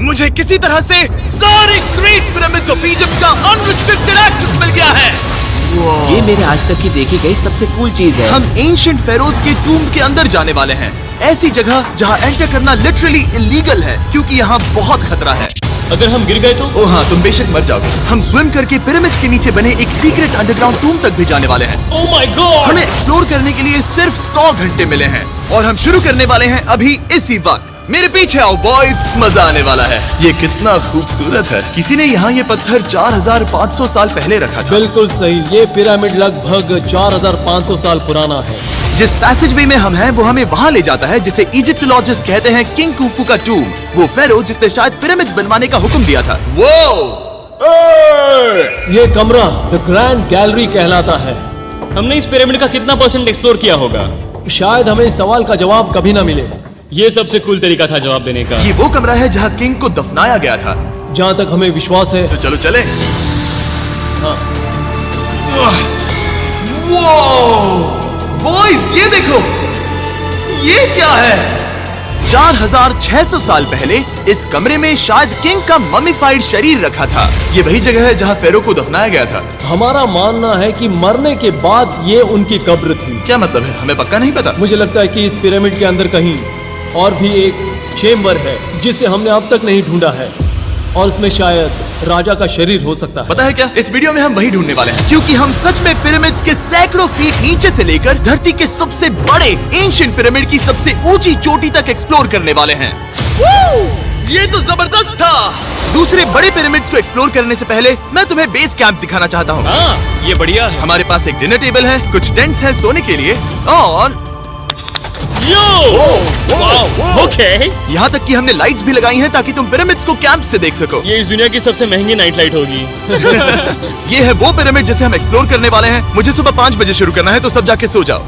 मुझे किसी तरह से सारे ग्रेट पिरामिड्स ऑफ इजिप्ट का अनरिस्ट्रिक्टेड एक्सेस मिल गया है। ये मेरे आज तक की देखी गई सबसे कूल चीज है। हम एंशिएंट फेरोज के टूम के अंदर जाने वाले हैं, ऐसी जगह जहाँ एंटर करना लिटरली इलीगल है क्योंकि यहाँ बहुत खतरा है। अगर हम गिर गए तो? ओ हाँ, तुम बेशक मर जाओगे। हम स्विम करके पिरामिड्स के नीचे बने एक सीक्रेट अंडरग्राउंड टूम तक भी जाने वाले हैं। Oh my God! हमें एक्सप्लोर करने के लिए सिर्फ 100 घंटे मिले हैं और हम शुरू करने वाले हैं अभी इसी वक्त। मेरे पीछे आओ बॉयज, मजा आने वाला है। ये कितना खूबसूरत है। किसी ने यहाँ ये पत्थर 4500 साल पहले रखा था। बिल्कुल सही, ये पिरामिड लगभग 4500 साल पुराना है। जिस पैसेजवे में हम हैं वो हमें वहाँ ले जाता है जिसे इजिप्टोलॉजिस्ट कहते हैं किंग कुफू का टूम, वो फेरो जिसने शायद पिरामिड्स बनवाने का हुक्म दिया था। ये कमरा द ग्रैंड गैलरी कहलाता है। हमने इस पिरामिड का कितना % एक्सप्लोर किया होगा? शायद हमें इस सवाल का जवाब कभी ना मिले। ये सबसे कूल तरीका था जवाब देने का। ये वो कमरा है जहाँ किंग को दफनाया गया था, जहाँ तक हमें विश्वास है। तो चलो चले। हाँ। बॉयज ये देखो, ये क्या है? 4600 साल पहले इस कमरे में शायद किंग का मम्मीफाइड शरीर रखा था। ये वही जगह है जहाँ फेरो को दफनाया गया था। हमारा मानना है कि मरने के बाद ये उनकी कब्र थी। क्या मतलब है? हमें पक्का नहीं पता। मुझे लगता है कि इस पिरामिड के अंदर कहीं और भी एक चेम्बर है जिसे हमने अब तक नहीं ढूंढा है, और उसमें शायद राजा का शरीर हो सकता है। पता है क्या, इस वीडियो में हम वही ढूंढने वाले हैं क्योंकि हम सच में पिरामिड्स के सैकड़ों फीट नीचे से लेकर धरती के सबसे बड़े एंशिएंट पिरामिड की सबसे ऊंची चोटी तक एक्सप्लोर करने वाले हैं। ये तो जबरदस्त था। दूसरे बड़े पिरामिड्स को एक्सप्लोर करने से पहले मैं तुम्हें बेस कैंप दिखाना चाहता हूँ। हाँ, ये बढ़िया है। हमारे पास एक डिनर टेबल है, कुछ टेंट्स हैं सोने के लिए, और ओके। यहाँ तक कि हमने लाइट्स भी लगाई हैं ताकि तुम पिरामिड्स को कैंप से देख सको। ये इस दुनिया की सबसे महंगी नाइट लाइट होगी। ये है वो पिरामिड जिसे हम एक्सप्लोर करने वाले हैं। मुझे सुबह 5 बजे शुरू करना है, तो सब जाके सो जाओ।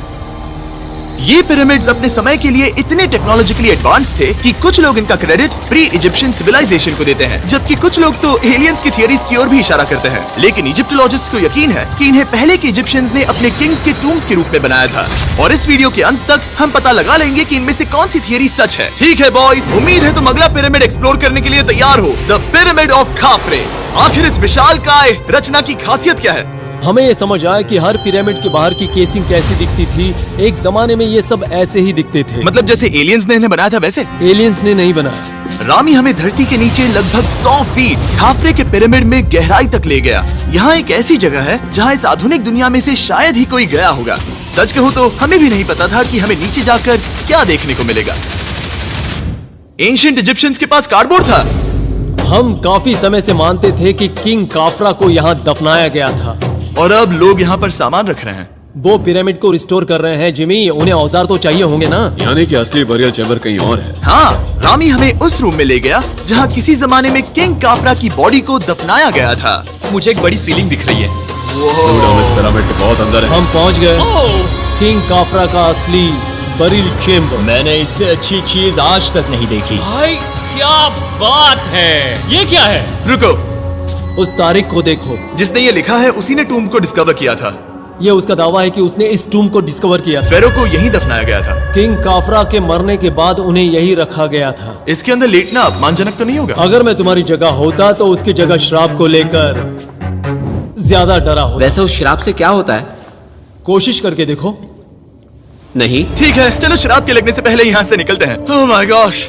ये पिरामिड्स अपने समय के लिए इतने टेक्नोलॉजिकली एडवांस थे कि कुछ लोग इनका क्रेडिट प्री इजिप्शियन सिविलाइजेशन को देते हैं, जबकि कुछ लोग तो एलियंस की थियरीज की ओर भी इशारा करते हैं। लेकिन इजिप्टोलॉजिस्ट को यकीन है कि इन्हें पहले के इजिप्शियंस ने अपने किंग्स के टूम्स के रूप में बनाया था। और इस वीडियो के अंत तक हम पता लगा लेंगे कि इनमें से कौन सी थियरी सच है। ठीक है बॉयज, उम्मीद है तुम अगला पिरामिड एक्सप्लोर करने के लिए तैयार हो, द पिरामिड ऑफ खाफरे। आखिर इस विशालकाय रचना की खासियत क्या है? हमें ये समझ आया कि हर पिरामिड के बाहर की केसिंग कैसी दिखती थी। एक जमाने में ये सब ऐसे ही दिखते थे। मतलब जैसे एलियंस ने इन्हें बनाया था वैसे? एलियंस ने नहीं बनाया। रामी हमें धरती के नीचे लगभग 100 फीट खाफरे के पिरामिड में गहराई तक ले गया। यहाँ एक ऐसी जगह है जहाँ इस आधुनिक दुनिया में से शायद ही कोई गया होगा। सच कहूँ तो हमें भी नहीं पता था कि हमें नीचे जाकर क्या देखने को मिलेगा। एंशिएंट इजिप्शियंस के पास कार्डबोर्ड था। हम काफी समय से मानते थे कि किंग काफरा को यहाँ दफनाया गया था, और अब लोग यहाँ पर सामान रख रहे हैं। वो पिरामिड को रिस्टोर कर रहे हैं। जिमी, उन्हें औजार तो चाहिए होंगे ना? यानी कि असली बरियल चैम्बर कहीं और है। हाँ, रामी हमें उस रूम में ले गया जहाँ किसी जमाने में किंग काफरा की बॉडी को दफनाया गया था। मुझे एक बड़ी सीलिंग दिख रही है। हम इस पिरामिड के बहुत अंदर है। हम पहुँच गए किंग काफरा का असली बरियल चेम्बर। मैंने इससे अच्छी चीज आज तक नहीं देखी। भाई क्या बात है! ये क्या है? रुको, उस तारीख को देखो। जिसने ये लिखा है उसी ने टूम को डिस्कवर किया था। ये उसका दावा है कि उसने इस टूम को डिस्कवर किया। फेरो को यहीं दफनाया गया था। किंग काफरा के मरने के बाद उन्हें यहीं रखा गया था। इसके अंदर लेटना अपमानजनक तो नहीं होगा? अगर मैं तुम्हारी जगह होता तो उसकी जगह शराब को लेकर ज्यादा डरा होता। वैसे उस शराब से क्या होता है? कोशिश करके देखो। नहीं। ठीक है, चलो शराब के लगने से पहले यहाँ से निकलते हैं। ओह माय गॉश,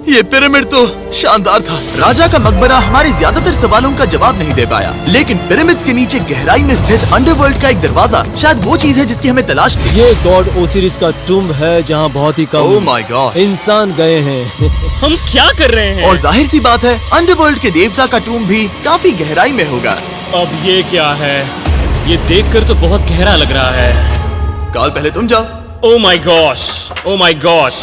ये पिरामिड तो शानदार था। राजा का मकबरा हमारे ज्यादातर सवालों का जवाब नहीं दे पाया, लेकिन पिरामिड्स के नीचे गहराई में स्थित अंडरवर्ल्ड का एक दरवाजा शायद वो चीज है जिसकी हमें तलाश थी। ये गॉड ओसिरिस का टूम्ब है जहाँ बहुत ही कम ओह माय गॉड इंसान गए हैं। हम क्या कर रहे हैं? और जाहिर सी बात है अंडरवर्ल्ड के देवता का टूम्ब भी काफी गहराई में होगा। अब ये क्या है? ये देखकर तो बहुत गहरा लग रहा है। काल, पहले तुम जाओ। Oh my gosh, oh my gosh,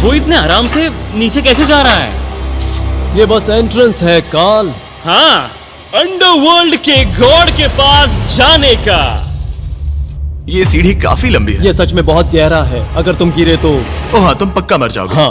वो इतने आराम से नीचे कैसे जा रहा है? ये बस एंट्रेंस है काल। हाँ, अंडरवर्ल्ड के गॉड के पास जाने का। ये सीढ़ी काफी लंबी है। ये सच में बहुत गहरा है। अगर तुम गिरे तो ओह हाँ, तुम पक्का मर जाओगे। हाँ।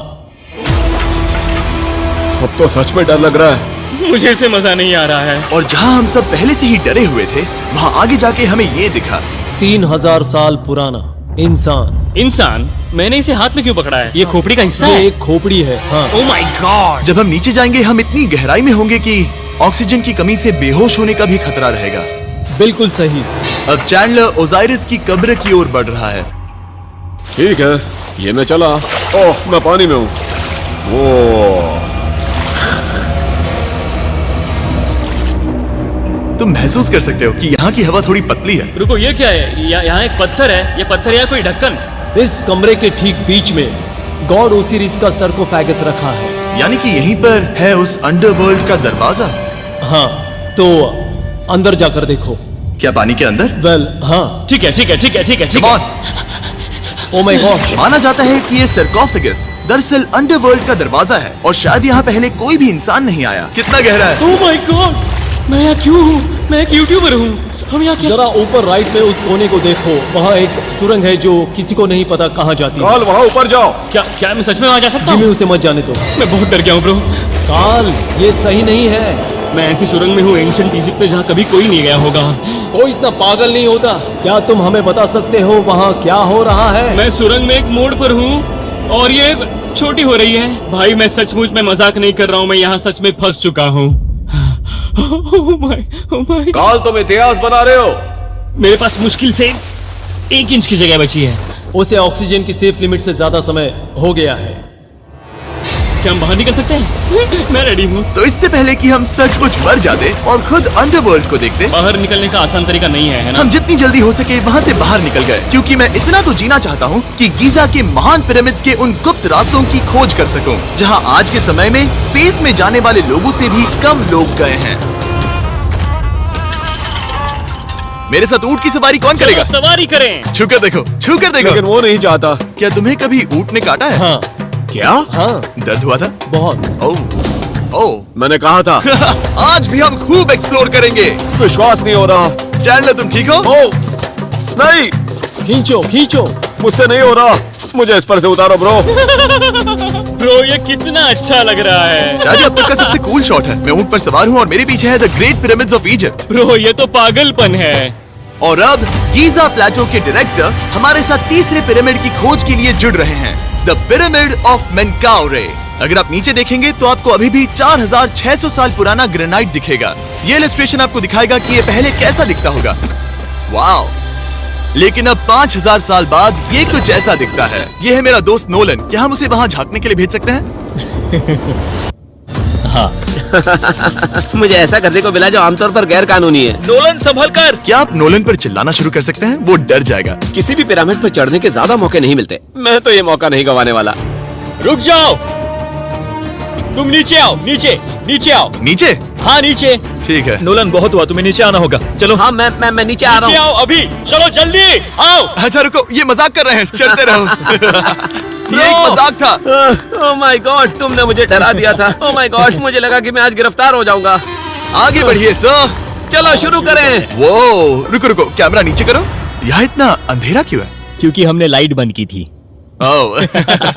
अब तो सच में डर लग रहा है। मुझे इसमें मजा नहीं आ रहा है। और जहाँ हम सब पहले से ही डरे हुए थे, वहाँ आगे जाके हमें ये दिखा। 3000 साल पुराना इंसान। इंसान? मैंने इसे हाथ में क्यों पकड़ा है? ये खोपड़ी का हिस्सा ये है? एक खोपड़ी है। हाँ। Oh my God! जब हम नीचे जाएंगे हम इतनी गहराई में होंगे कि ऑक्सीजन की कमी से बेहोश होने का भी खतरा रहेगा। बिल्कुल सही। अब चैंडलर ओजाइरिस की कब्र की ओर बढ़ रहा है। ठीक है, ये मैं चला। ओह, मैं पानी में हूँ। वो तुम महसूस कर सकते हो कि यहाँ की हवा थोड़ी पतली है। रुको, ये क्या है? यहाँ एक पत्थर है। ये पत्थर या कोई ढक्कन? इस कमरे के ठीक बीच में गॉड ओसिरिस का सरकोफेगस रखा है। यानी कि यहीं पर है उस अंडरवर्ल्ड का दरवाजा। हाँ, तो अंदर जाकर देखो। क्या पानी के अंदर? वेल, हाँ। ठीक है, ठीक है, ठीक है, ठीक है, ठीक Come है। on! Oh my God. माना जाता है कि ये सरकोफेगस दरअसल अंडरवर्ल्ड का दरवाजा है और शायद यहाँ पहले कोई भी इंसान नहीं आया। कितना गहरा है? Oh my God! मैं यहाँ क्यों हूँ? मैं एक यूट्यूबर हूँ। हम यहाँ क्या? जरा ऊपर राइट में उस कोने को देखो, वहाँ एक सुरंग है जो किसी को नहीं पता कहाँ जाती है। काल, वहाँ ऊपर जाओ। क्या मैं सच में वहाँ जा सकता जिमी, हूँ? उसे मत जाने दो। मैं बहुत डर गया हूँ ब्रो। काल, ये सही नहीं है। मैं ऐसी सुरंग में हूँ एंशिएंट इजिप्ट में जहाँ कभी कोई नहीं गया होगा। कोई इतना पागल नहीं होता। क्या तुम हमें बता सकते हो वहाँ क्या हो रहा है? मैं सुरंग में एक मोड़ पर हूँ और ये छोटी हो रही है। भाई मैं सचमुच में मजाक नहीं कर रहा हूँ, मैं यहाँ सच में फंस चुका हूँ। ओह माय काल, तुम इतिहास बना रहे हो। मेरे पास मुश्किल से 1 इंच की जगह बची है। उसे ऑक्सीजन की सेफ लिमिट से ज्यादा समय हो गया है। क्या हम बाहर निकल सकते हैं? मैं रेडी हूँ। तो इससे पहले कि हम सचमुच मर जाते और खुद अंडरवर्ल्ड को देखते, बाहर निकलने का आसान तरीका नहीं है ना? हम जितनी जल्दी हो सके वहाँ से बाहर निकल गए, क्योंकि मैं इतना तो जीना चाहता हूँ कि गीजा के महान पिरामिड्स के उन गुप्त रास्तों की खोज कर सकूं, जहाँ आज के समय में स्पेस में जाने वाले लोगों से भी कम लोग गए हैं। मेरे साथ ऊंट की सवारी कौन चलो करेगा? सवारी करें। छू कर देखो, छू कर देखो। लेकिन वो नहीं चाहता। क्या तुम्हें कभी ऊंट ने काटा है? हाँ। क्या? हाँ, दर्द हुआ था? बहुत। ओह ओह। मैंने कहा था। आज भी हम खूब एक्सप्लोर करेंगे। विश्वास नहीं हो रहा। चैंडलर तुम ठीक हो? ओह, नहीं, खींचो खींचो। मुझसे नहीं हो रहा। मुझे इस पर से उतारो ब्रो। ब्रो ये कितना अच्छा लग रहा है। शायद ये अब तक का सबसे कूल शॉट है। मैं ऊंट पर सवार हूँ और मेरे पीछे है the great pyramids of Egypt. Bro ये तो पागलपन है। और अब गीजा प्लेटो के डायरेक्टर हमारे साथ तीसरे पिरामिड की खोज के लिए जुड़ रहे हैं, द पिरामिड ऑफ मेनकाउरे। अगर आप नीचे देखेंगे तो आपको अभी भी 4600 साल पुराना ग्रेनाइट दिखेगा। ये इलस्ट्रेशन आपको दिखाएगा कि ये पहले कैसा दिखता होगा। वाओ! लेकिन अब 5000 साल बाद ये कुछ ऐसा दिखता है। ये है मेरा दोस्त नोलन। क्या हम उसे वहाँ झांकने के लिए भेज सकते हैं? मुझे ऐसा करने को मिला जो आमतौर पर गैर कानूनी है। नोलन संभल कर। क्या आप नोलन पर चिल्लाना शुरू कर सकते हैं? वो डर जाएगा। किसी भी पिरामिड पर चढ़ने के ज्यादा मौके नहीं मिलते। मैं तो ये मौका नहीं गंवाने वाला। रुक जाओ, तुम नीचे आओ। नीचे नीचे आओ। नीचे? हाँ नीचे। ठीक है। नोलन बहुत हुआ, तुम्हें नीचे आना होगा। चलो हाँ, मैं नीचे आ नीचे रहा हूँ। आओ अभी। चलो जल्दी आओ। अच्छा रुको, ये मजाक कर रहे हैं। चलते रहो। ये एक मजाक था। ओह माय गॉड, तुमने मुझे डरा दिया था। ओह माय गॉड, मुझे लगा कि मैं आज गिरफ्तार हो जाऊंगा। आगे बढ़िए सर। चलो शुरू करें। वो रुको रुको, कैमरा नीचे करो। यहाँ इतना अंधेरा क्यों है? क्योंकि हमने लाइट बंद की थी। ओह,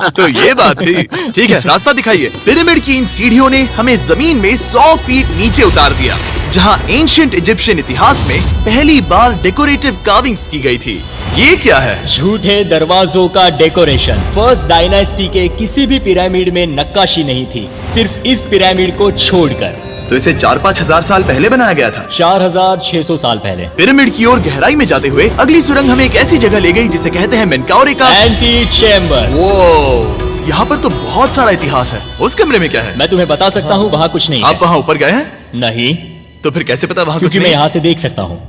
तो ये बात थी। ठीक है, रास्ता दिखाइए। पिरामिड की इन सीढ़ियों ने हमें जमीन में 100 फीट नीचे उतार दिया, जहाँ एंशिएंट इजिप्शियन इतिहास में पहली बार डेकोरेटिव कार्विंग्स की गई थी। ये क्या है? झूठे दरवाजों का डेकोरेशन। फर्स्ट डायनेस्टी के किसी भी पिरामिड में नक्काशी नहीं थी, सिर्फ इस पिरामिड को छोड़कर। तो इसे 4-5 हजार साल पहले बनाया गया था। 4600 साल पहले। पिरामिड की ओर गहराई में जाते हुए अगली सुरंग हमें एक ऐसी जगह ले गई जिसे कहते हैं मेनकाउरे का एंटी चैम्बर। वो यहाँ पर तो बहुत सारा इतिहास है। उस कमरे में क्या है? मैं तुम्हें बता सकता हूँ, वहाँ कुछ नहीं आप है। वहाँ ऊपर गए हैं? नहीं, तो फिर कैसे पता वहाँ कुछ क्योंकि मैं नहीं? यहाँ से देख सकता हूँ।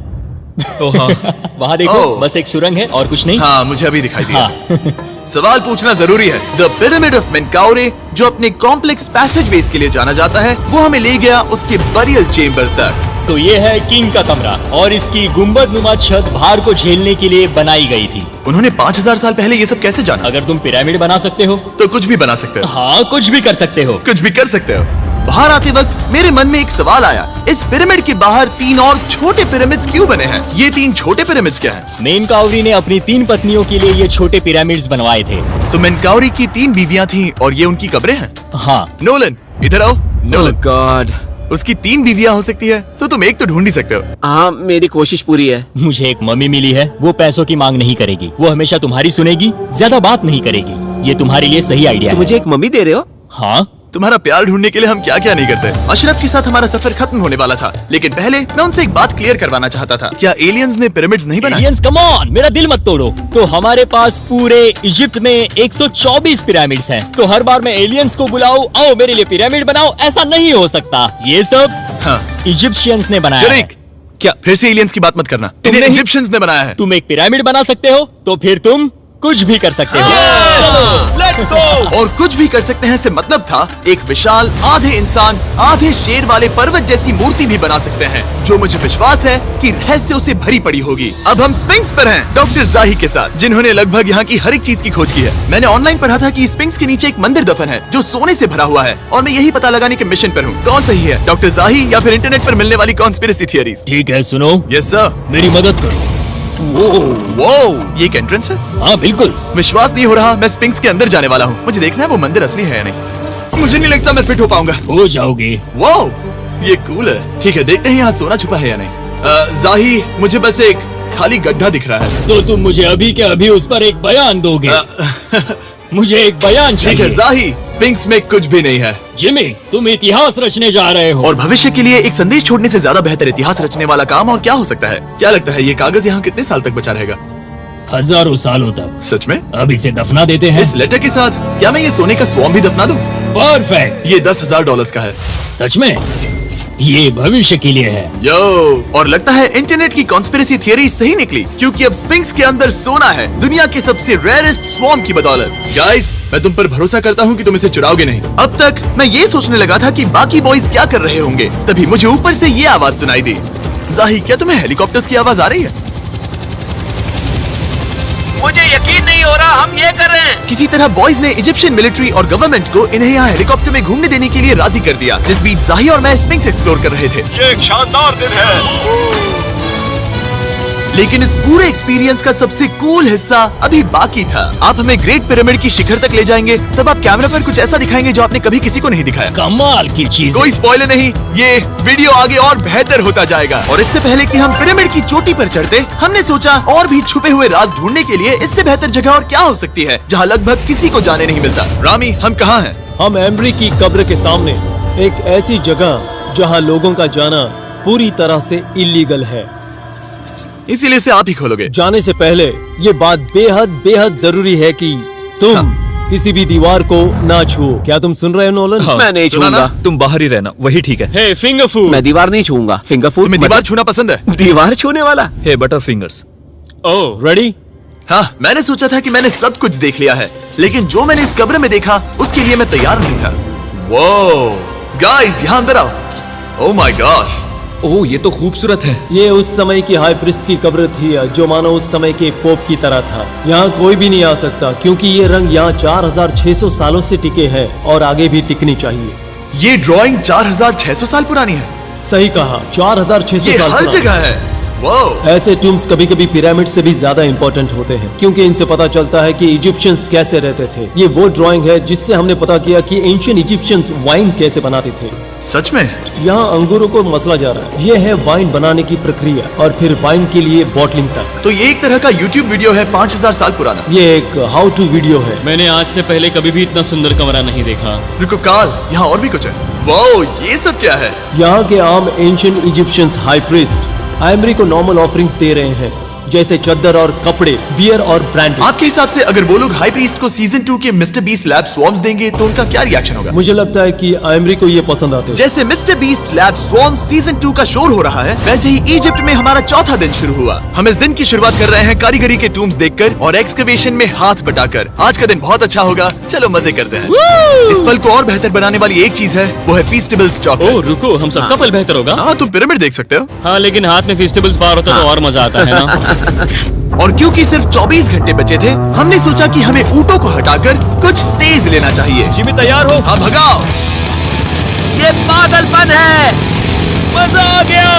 वहाँ देखो, ओह। बस एक सुरंग है और कुछ नहीं। हाँ, मुझे अभी दिखाई दिया। हाँ। सवाल पूछना जरूरी है। द पिरामिड ऑफ मेनकाउरे, जो अपने कॉम्प्लेक्स पैसेजवेज के लिए जाना जाता है, वो हमें ले गया उसके बरियल चेम्बर तक। तो ये है किंग का कमरा और इसकी गुंबदनुमा छत भार को झेलने के लिए बनाई गई थी। उन्होंने 5000 साल पहले ये सब कैसे जाना? अगर तुम पिरामिड बना सकते हो तो कुछ भी बना सकते हो। हाँ, कुछ भी कर सकते हो। कुछ भी कर सकते हो। बाहर आते वक्त मेरे मन में एक सवाल आया, इस पिरामिड के बाहर 3 और छोटे पिरामिड्स क्यों बने हैं? ये 3 छोटे पिरामिड्स क्या हैं? मेनकाउरी ने अपनी 3 पत्नियों के लिए ये छोटे पिरामिड्स बनवाए थे। तो मेनकाउरी की 3 बीवियां थीं और ये उनकी कब्रें हैं। हाँ। नोलन, इधर आओ। नोलन, गॉड, उसकी 3 बीवियां हो सकती है, तो तुम एक तो ढूंढ ही सकते हो। हाँ, मेरी कोशिश पूरी है। मुझे एक मम्मी मिली है, वो पैसों की मांग नहीं करेगी, वो हमेशा तुम्हारी सुनेगी, ज्यादा बात नहीं करेगी। ये तुम्हारे लिए सही आइडिया तो है। मुझे एक मम्मी दे रहे हो? हाँ, तुम्हारा प्यार ढूंढने के लिए हम क्या क्या नहीं करते। अशरफ के साथ हमारा सफर खत्म होने वाला था, लेकिन पहले मैं उनसे एक बात क्लियर करवाना चाहता था। क्या एलियंस ने पिरामिड्स नहीं बनाए? एलियंस, कम ऑन, मेरा दिल मत तोड़ो। तो हमारे पास पूरे इजिप्ट में 124 पिरामिड्स हैं। तो हर बार मैं एलियंस को बुलाऊं, आओ मेरे लिए पिरामिड बनाओ, ऐसा नहीं हो सकता। ये सब हाँ, इजिप्शियंस ने बनाया है। करेक्ट। क्या फिर से एलियंस की बात मत करना, इन्हें नहीं- इजिप्शियंस ने बनाया है। तुम एक पिरामिड बना सकते हो, तो फिर तुम कुछ भी कर सकते हो। Let's go. और कुछ भी कर सकते हैं से मतलब था एक विशाल आधे इंसान आधे शेर वाले पर्वत जैसी मूर्ति भी बना सकते हैं, जो मुझे विश्वास है कि रहस्यों से भरी पड़ी होगी। अब हम स्पिंक्स पर हैं, डॉक्टर जाही के साथ, जिन्होंने लगभग यहाँ की हर एक चीज की खोज की है। मैंने ऑनलाइन पढ़ा था कि स्पिंक्स के नीचे एक मंदिर दफन है जो सोने से भरा हुआ है, और मैं यही पता लगाने के मिशन पर हूँ। कौन सही है, डॉक्टर जाही या फिर इंटरनेट पर मिलने वाली कॉन्स्पिरेसी थियरीज? ठीक है, सुनो, यस सर। मेरी मदद करो। वो ये एक एंट्रेंस है? हाँ बिल्कुल। विश्वास नहीं हो रहा, मैं स्पिंक्स के अंदर जाने वाला हूँ। मुझे देखना है वो मंदिर असली है या नहीं। मुझे नहीं लगता मैं फिट हो पाऊंगा। हो जाओगे। वो ये कूल है। ठीक है, देखते हैं यहाँ सोना छुपा है या नहीं। जाही, मुझे बस एक खाली गड्ढा दिख रहा है। तो तुम मुझे अभी के अभी उस पर एक बयान दोगे? मुझे एक बयान ठीक है चाहिए। जाही, स्पिंक्स में कुछ भी नहीं है। जिमी, तुम इतिहास रचने जा रहे हो। और भविष्य के लिए एक संदेश छोड़ने से ज्यादा बेहतर इतिहास रचने वाला काम और क्या हो सकता है? क्या लगता है ये कागज यहाँ कितने साल तक बचा रहेगा? हजारों सालों तक। सच में? अब इसे दफना देते हैं। इस लेटर के साथ क्या मैं ये सोने का स्वॉर्म भी दफना दूं? परफेक्ट। ये $10,000 का है। सच में? ये भविष्य के लिए है। यो, और लगता है इंटरनेट की कॉन्स्पिरेसी थियरी सही निकली, क्योंकि अब स्पिंक्स के अंदर सोना है, दुनिया के सबसे रेयरेस्ट स्वॉर्म की बदौलत। गाइस, मैं तुम पर भरोसा करता हूँ कि तुम इसे चुराओगे नहीं। अब तक मैं ये सोचने लगा था कि बाकी बॉयज क्या कर रहे होंगे, तभी मुझे ऊपर से ये आवाज सुनाई दी। जाही, क्या तुम्हें हेलीकॉप्टर्स की आवाज आ रही है? मुझे यकीन नहीं हो रहा हम ये कर रहे हैं। किसी तरह बॉयज ने इजिप्शियन मिलिट्री और गवर्नमेंट को इन्हें यहाँ हेलीकॉप्टर में घूमने देने के लिए राजी कर दिया, जिस बीच जाही और मैं स्पिंक्स एक्सप्लोर कर रहे थे। ये एक शानदार दिन है। लेकिन इस पूरे एक्सपीरियंस का सबसे कूल हिस्सा अभी बाकी था। आप हमें ग्रेट पिरामिड की शिखर तक ले जाएंगे, तब आप कैमरा पर कुछ ऐसा दिखाएंगे जो आपने कभी किसी को नहीं दिखाया। कमाल की चीज। कोई स्पॉइलर नहीं, ये वीडियो आगे और बेहतर होता जाएगा। और इससे पहले कि हम पिरामिड की चोटी पर चढ़ते, हमने सोचा और भी छुपे हुए राज ढूंढने के लिए इससे बेहतर जगह और क्या हो सकती है जहाँ लगभग किसी को जाने नहीं मिलता। रामी, हम कहाँ हैं? हम एम्ब्री की कब्र के सामने, एक ऐसी जगह जहां लोगों का जाना पूरी तरह से इलीगल है। इसीलिए से आप ही खोलोगे। जाने से पहले ये बात बेहद बेहद जरूरी है कि तुम किसी भी दीवार को ना छुओ। क्या तुम सुन रहे हो नोलन? मैं नहीं सुना ना? छूऊंगा। तुम बाहर ही रहना, वही ठीक है। हे फिंगर फूड। मैं दीवार नहीं छूऊंगा। फिंगर फूड तुम्हें दीवार छूना पसंद है? दीवार छूने वाला? हे बटर फिंगर्स। ओह, रेडी? हाँ, मैंने सोचा था कि मैंने सब कुछ देख लिया है, लेकिन जो मैंने इस कब्र में देखा उसके लिए मैं तैयार नहीं था। वो गाइस, यहाँ अंदर आओ। ओह माय गॉश, ओह, ये तो खूबसूरत है। ये उस समय की हाई प्रिस्ट की कब्र थी, जो मानो उस समय के पोप की तरह था। यहाँ कोई भी नहीं आ सकता, क्योंकि ये रंग यहाँ 4600 सालों से टिके हैं और आगे भी टिकनी चाहिए। ये ड्राइंग 4600 साल पुरानी है। सही कहा, 4600 ये साल हर पुरानी। जगह है। वो ऐसे टूम्स कभी कभी पिरामिड से भी ज्यादा इंपॉर्टेंट होते हैं, क्योंकि इनसे पता चलता है कि इजिप्शियंस कैसे रहते थे। ये वो ड्राइंग है जिससे हमने पता किया कि एंशिएंट इजिप्शियंस वाइन कैसे बनाते थे। सच में? यहाँ अंगूरों को मसला जा रहा है। ये है वाइन बनाने की प्रक्रिया और फिर वाइन के लिए बॉटलिंग तक। तो ये एक तरह का YouTube वीडियो है 5000 साल पुराना। ये एक हाउ टू वीडियो है। मैंने आज से पहले कभी भी इतना सुंदर कमरा नहीं देखा। रुको काल, यहाँ और भी कुछ है। वो ये सब क्या है? यहाँ के आम ancient Egyptians high priest Embry को नॉर्मल ऑफरिंग्स दे रहे हैं, जैसे चद्दर और कपड़े, बियर और ब्रांड। आपके हिसाब से अगर वो लोग हाई प्रीस्ट को सीजन 2 के मिस्टर बीस्ट लैब स्वॉर्म्स देंगे तो उनका क्या रिएक्शन होगा? मुझे लगता है कि एम्ब्री को ये पसंद आते हैं। जैसे मिस्टर बीस्ट लैब स्वॉर्म्स सीजन 2 का शोर हो रहा है, वैसे ही इजिप्ट में हमारा चौथा दिन शुरू हुआ। हम इस दिन की शुरुआत कर रहे हैं कारीगरी के टूम्स देखकर और एक्सकवेशन में हाथ बटाकर। आज का दिन बहुत अच्छा होगा, चलो मजे करते हैं। इस पल को और बेहतर बनाने वाली एक चीज है, वो है फीस्टेबल्स चॉकलेट। ओह रुको, हम सबका पल बेहतर होगा। हाँ, तुम पिरामिड देख सकते हो। हाँ, लेकिन हाथ में फेस्टिवल्स पार होता तो और मजा आता है ना। और क्योंकि सिर्फ 24 घंटे बचे थे, हमने सोचा कि हमें ऊँटों को हटाकर कुछ तेज लेना चाहिए। जिमी तैयार हो? हाँ, भगाओ। ये पागलपन है। मजा आ गया।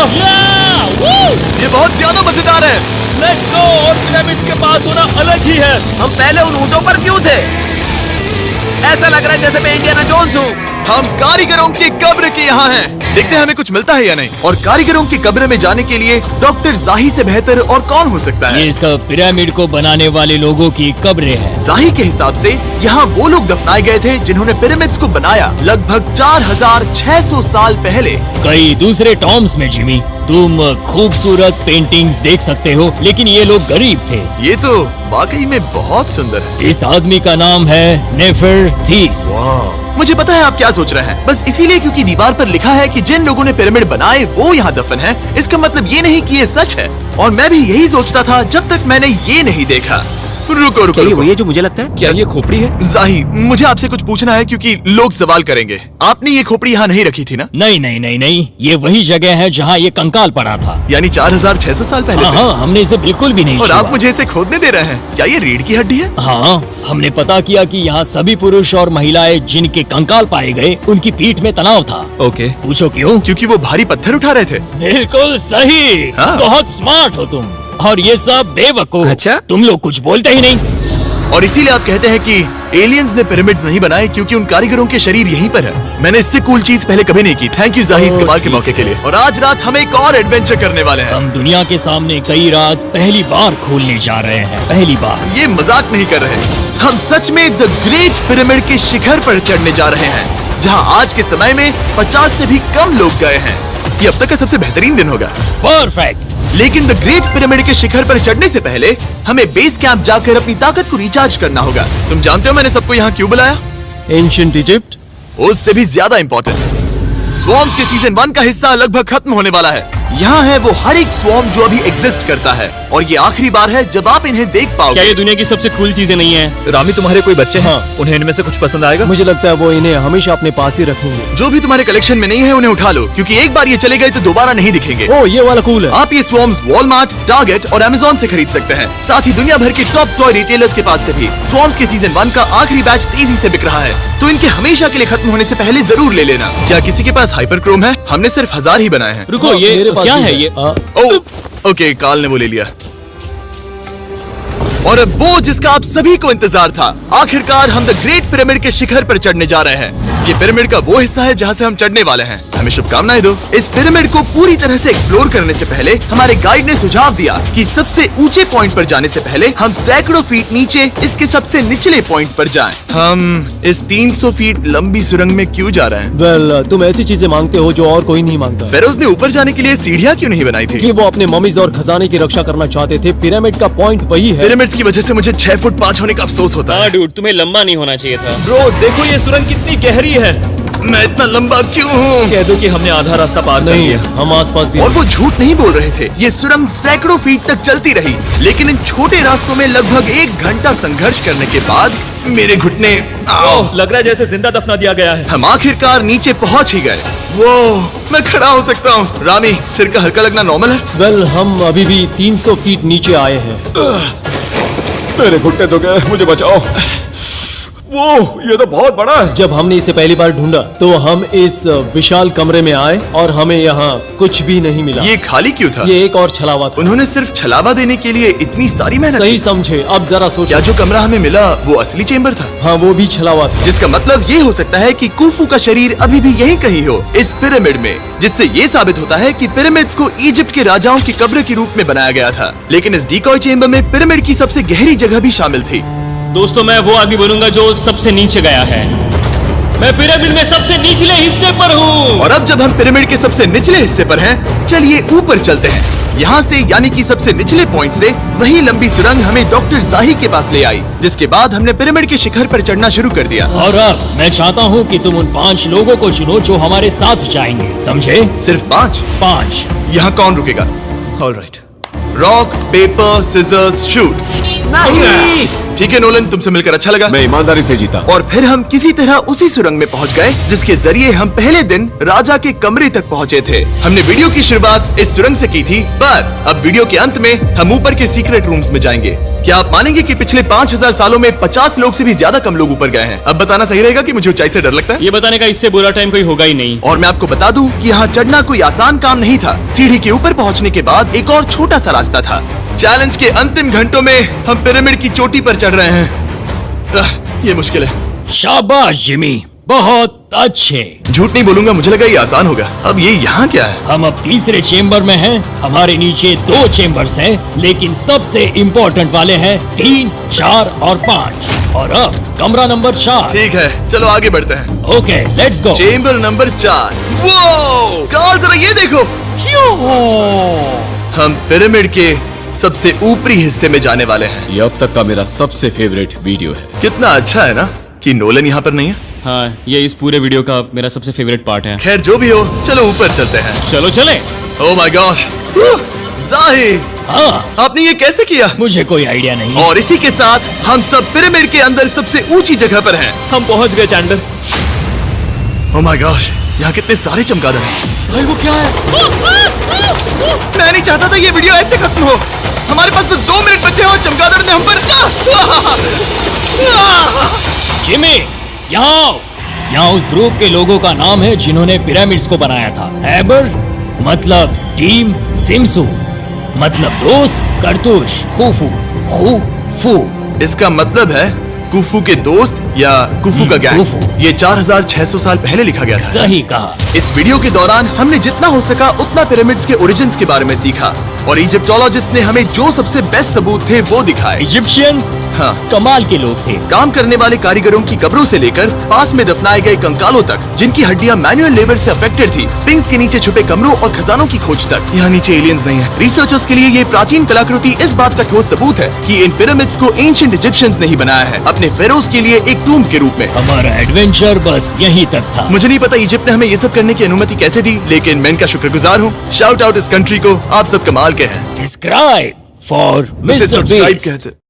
ये बहुत ज्यादा मजेदार है। Let's go. और पिरामिड के पास होना अलग ही है। हम पहले उन ऊँटों पर क्यों थे? ऐसा लग रहा है जैसे मैं इंडियाना जोन्स हूँ। हम कारीगरों की कब्र के यहाँ हैं। देखते हैं हमें कुछ मिलता है या नहीं। और कारीगरों की कब्र में जाने के लिए डॉक्टर जाही से बेहतर और कौन हो सकता है। ये सब पिरामिड को बनाने वाले लोगों की कब्रें हैं। जाही के हिसाब से यहाँ वो लोग दफनाए गए थे जिन्होंने पिरामिड्स को बनाया लगभग 4600 साल पहले। कई दूसरे टॉम्स में जिमी तुम खूबसूरत पेंटिंग्स देख सकते हो, लेकिन ये लोग गरीब थे। ये तो वाकई में बहुत सुंदर है। इस आदमी का नाम है नेफरथीस। मुझे पता है आप क्या सोच रहे हैं, बस इसीलिए क्योंकि दीवार पर लिखा है कि जिन लोगों ने पिरामिड बनाए वो यहाँ दफन है, इसका मतलब ये नहीं कि ये सच है। और मैं भी यही सोचता था जब तक मैंने ये नहीं देखा। रुको रुको, रुको। ये जो मुझे लगता है, क्या ये खोपड़ी है? जाही, मुझे आपसे कुछ पूछना है क्योंकि लोग सवाल करेंगे। आपने ये खोपड़ी यहाँ नहीं रखी थी ना? नहीं नहीं नहीं नहीं, ये वही जगह है जहाँ ये कंकाल पड़ा था। यानी 4600 साल पहले से? हाँ, हमने इसे बिल्कुल भी नहीं और छुआ। आप मुझे इसे खोदने दे रहे हैं? क्या ये रीढ़ की हड्डी है? हाँ, हमने पता किया कि यहाँ सभी पुरुष और महिलाएं जिनके कंकाल पाए गए उनकी पीठ में तनाव था। ओके। पूछो क्यों? क्योंकि वो भारी पत्थर उठा रहे थे। बिल्कुल सही। हाँ। बहुत स्मार्ट हो तुम। और ये सब बेवकूफ। अच्छा? तुम लोग कुछ बोलते ही नहीं। और इसीलिए आप कहते हैं कि एलियंस ने पिरामिड्स नहीं बनाए क्योंकि उन कारीगरों के शरीर यहीं पर है। मैंने इससे कूल चीज पहले कभी नहीं की। थैंक यू जाही इस कमाल के मौके के लिए। और आज रात हम एक और एडवेंचर करने वाले हैं। हम दुनिया के सामने कई राज पहली बार खोलने जा रहे हैं। पहली बार। ये मजाक नहीं कर रहे। हम सच में द ग्रेट पिरामिड के शिखर पर चढ़ने जा रहे हैं, जहाँ आज के समय में 50 से भी कम लोग गए हैं। ये अब तक का सबसे बेहतरीन दिन होगा। परफेक्ट। लेकिन द ग्रेट पिरामिड के शिखर पर चढ़ने से पहले हमें बेस कैंप जाकर अपनी ताकत को रिचार्ज करना होगा। तुम जानते हो मैंने सबको यहाँ क्यों बुलाया? Ancient Egypt. उससे भी ज्यादा इंपॉर्टेंट, स्वॉर्म्स के सीजन 1 का हिस्सा लगभग खत्म होने वाला है। यहाँ है वो हर एक स्वॉर्म जो अभी एग्जिस्ट करता है, और ये आखिरी बार है जब आप इन्हें देख क्या पाओगे। ये दुनिया की सबसे कूल चीजें नहीं है? रामी, तुम्हारे कोई बच्चे हैं? हाँ। उन्हें इनमें से कुछ पसंद आएगा? मुझे लगता है वो इन्हें हमेशा अपने पास ही रखेंगे। जो भी तुम्हारे कलेक्शन में नहीं है उन्हें उठा लो, क्योंकि एक बार ये चले गए तो दोबारा नहीं दिखेंगे। ओ, ये वाला कूल है। आप ये स्वॉर्म्स वॉलमार्ट, टारगेट और अमेज़न से खरीद सकते हैं। साथ ही दुनिया भर के टॉप टॉय रिटेलर्स के पास से भी। स्वॉर्म्स के सीजन 1 का आखिरी बैच तेजी से बिक रहा है, तो इनके हमेशा के लिए खत्म होने से पहले जरूर ले लेना। क्या किसी के पास हाइपर क्रोम है? हमने सिर्फ 1000 ही बनाए हैं। रुको, ये मेरे पास क्या भी है ये? ओह, ओके, काल ने वो ले लिया। और अब वो जिसका आप सभी को इंतजार था, आखिरकार हम द ग्रेट पिरामिड के शिखर पर चढ़ने जा रहे हैं। ये पिरामिड का वो हिस्सा है जहाँ से हम चढ़ने वाले हैं। हमें शुभकामनाएं दो। इस पिरामिड को पूरी तरह से एक्सप्लोर करने से पहले हमारे गाइड ने सुझाव दिया कि सबसे ऊंचे पॉइंट पर जाने से पहले हम सैकड़ों फीट नीचे इसके सबसे निचले पॉइंट पर जाएं। हम इस 300 फीट लंबी सुरंग में क्यों जा रहे हैं? वेल, तुम ऐसी चीजें मांगते हो जो और कोई नहीं मांगता। फेरोज ने ऊपर जाने के लिए सीढ़ियाँ क्यों नहीं बनाई थी? कि वो अपने मम्मीज और खजाने की रक्षा करना चाहते थे। पिरामिड का पॉइंट वही है। पिरामिड्स की वजह से मुझे 6 फुट 5 होने का अफसोस होता हाँ है। डूड, तुम्हें लंबा नहीं होना चाहिए था। ब्रो, देखो ये सुरंग कितनी गहरी है। मैं इतना लंबा क्यों हूँ? कह दो कि हमने आधा रास्ता पार कर नहीं, लिया। हम आसपास भी और वो झूठ नहीं बोल रहे थे। ये सुरंग सैकड़ों फीट तक चलती रही, लेकिन इन छोटे रास्तों में लगभग 1 घंटा संघर्ष करने के बाद मेरे घुटने ओह, लग रहा है जैसे जिंदा दफना दिया गया है। हम आखिरकार नीचे पहुंच ही गए। वो मैं खड़ा हो सकता हूँ। रामी, सिर का हल्का लगना नॉर्मल है? वेल, हम अभी भी 300 फीट नीचे आए हैं। मेरे घुटने तो गए, मुझे बचाओ। वो ये तो बहुत बड़ा है। जब हमने इसे पहली बार ढूंढा तो हम इस विशाल कमरे में आए और हमें यहाँ कुछ भी नहीं मिला। ये खाली क्यों था? ये एक और छलावा था। उन्होंने सिर्फ छलावा देने के लिए इतनी सारी मेहनत सही की। समझे। अब जरा सोचो। क्या जो कमरा हमें मिला वो असली चेंबर था? हाँ, वो भी छलावा था। जिसका मतलब ये हो सकता है कि कुफू का शरीर अभी भी यहीं कहीं हो, इस पिरामिड में, जिससे ये साबित होता है कि पिरामिड्स को इजिप्ट के राजाओं की कब्र के रूप में बनाया गया था। लेकिन इस डिकॉय चेंबर में पिरामिड की सबसे गहरी जगह भी शामिल थी। दोस्तों, मैं वो आदमी बनूंगा जो सबसे नीचे गया है। मैं पिरामिड में सबसे निचले हिस्से पर हूँ। और अब जब हम पिरामिड के सबसे निचले हिस्से पर हैं, चलिए ऊपर चलते हैं। यहाँ से, यानी कि सबसे निचले पॉइंट से, वही लंबी सुरंग हमें डॉक्टर जाही के पास ले आई, जिसके बाद हमने पिरामिड के शिखर पर चढ़ना शुरू कर दिया। और अब मैं चाहता हूँ कि तुम उन 5 लोगों को चुनो जो हमारे साथ जाएंगे, समझे? सिर्फ 5? 5। यहाँ कौन रुकेगा? Alright. Rock, paper, scissors, shoot. नहीं। ठीक है नोलन, तुमसे मिलकर अच्छा लगा। मैं ईमानदारी से जीता। और फिर हम किसी तरह उसी सुरंग में पहुंच गए जिसके जरिए हम पहले दिन राजा के कमरे तक पहुंचे थे। हमने वीडियो की शुरुआत इस सुरंग से की थी, पर अब वीडियो के अंत में हम ऊपर के सीक्रेट रूम्स में जाएंगे। क्या आप मानेंगे कि पिछले 5000 सालों में 50 लोग से भी ज्यादा कम लोग ऊपर गए हैं? अब बताना सही रहेगा कि मुझे ऊंचाई से डर लगता है। ये बताने का इससे बुरा टाइम कोई होगा ही नहीं। और मैं आपको बता दूं कि यहाँ चढ़ना कोई आसान काम नहीं था। सीढ़ी के ऊपर पहुँचने के बाद एक और छोटा सा रास्ता था। चैलेंज के अंतिम घंटों में हम पिरामिड की चोटी पर चढ़ रहे हैं। ये मुश्किल है। शाबाश जिमी, बहुत अच्छे। झूठ नहीं बोलूंगा, मुझे लगा ये आसान होगा। अब ये यहाँ क्या है? हम अब तीसरे चेम्बर में हैं। हमारे नीचे 2 चेम्बर्स हैं, लेकिन सबसे इम्पोर्टेंट वाले हैं 3, 4 और 5। और अब कमरा नंबर 4। ठीक है, चलो आगे बढ़ते हैं। Okay, let's go. Chamber number 4। वो कार्ल, जरा ये देखो। हम पिरामिड के सबसे ऊपरी हिस्से में जाने वाले हैं। ये अब तक का मेरा सबसे फेवरेट वीडियो है। कितना अच्छा है ना कि नोलन यहाँ पर नहीं है। हाँ, ये इस पूरे वीडियो का मेरा सबसे फेवरेट पार्ट है। खैर जो भी हो, चलो ऊपर चलते हैं। चलो चले। ओह माय गॉश, जाहिर, हाँ, आपने ये कैसे किया? मुझे कोई आइडिया नहीं। और इसी के साथ हम सब पिरामिड के अंदर सबसे ऊंची जगह पर हैं। हम पहुंच गए चैंडलर। ओह माय गॉश, यहाँ कितने सारे चमगादड़ हैं। भाई वो क्या है? मैं नहीं चाहता था ये वीडियो ऐसे खत्म हो। हमारे पास बस 2 मिनट बचे हैं और चमगादड़ ने हम पर जिमी, यहाँ आओ। यहाँ उस ग्रुप के लोगों का नाम है जिन्होंने पिरामिड्स को बनाया था। एबर मतलब टीम, सिमसू मतलब दोस्त, करतूश, खूफू, खूफू। इसका मतलब है कुफू के दोस्त या कुफू का गैंग। कुफू। ये 4600 साल पहले लिखा गया था। सही कहा। इस वीडियो के दौरान हमने जितना हो सका उतना पिरामिड्स के ओरिजिन्स के बारे में सीखा और इजिप्टोलॉजिस्ट ने हमें जो सबसे बेस्ट सबूत थे वो दिखाए। इजिप्शियंस हाँ, कमाल के लोग थे। काम करने वाले कारीगरों की कब्रों से लेकर पास में दफनाए गए कंकालों तक, जिनकी हड्डियां मैनुअल लेबर से अफेक्टेड थी, स्पिंक्स के नीचे छुपे कमरों और खजानों की खोज तक। यहाँ नीचे एलियंस नहीं है। रिसर्चर्स के लिए ये प्राचीन कलाकृति इस बात का ठोस सबूत है कि इन पिरामिड्स को एंशिएंट इजिप्शियंस ने ही बनाया है, अपने फेरोज के लिए एक टूम्ब के रूप में। हमारा एडवेंचर बस यहीं तक था। मुझे नहीं पता इजिप्ट ने हमें ये सब करने की अनुमति कैसे दी, लेकिन मैं इनका शुक्रगुजार हूँ। शाउट आउट इस कंट्री को, आप सब कमाल के हैं। डिस्क्राइब फॉर उसे मिस्टर सब्सक्राइब बीस्ट। कहते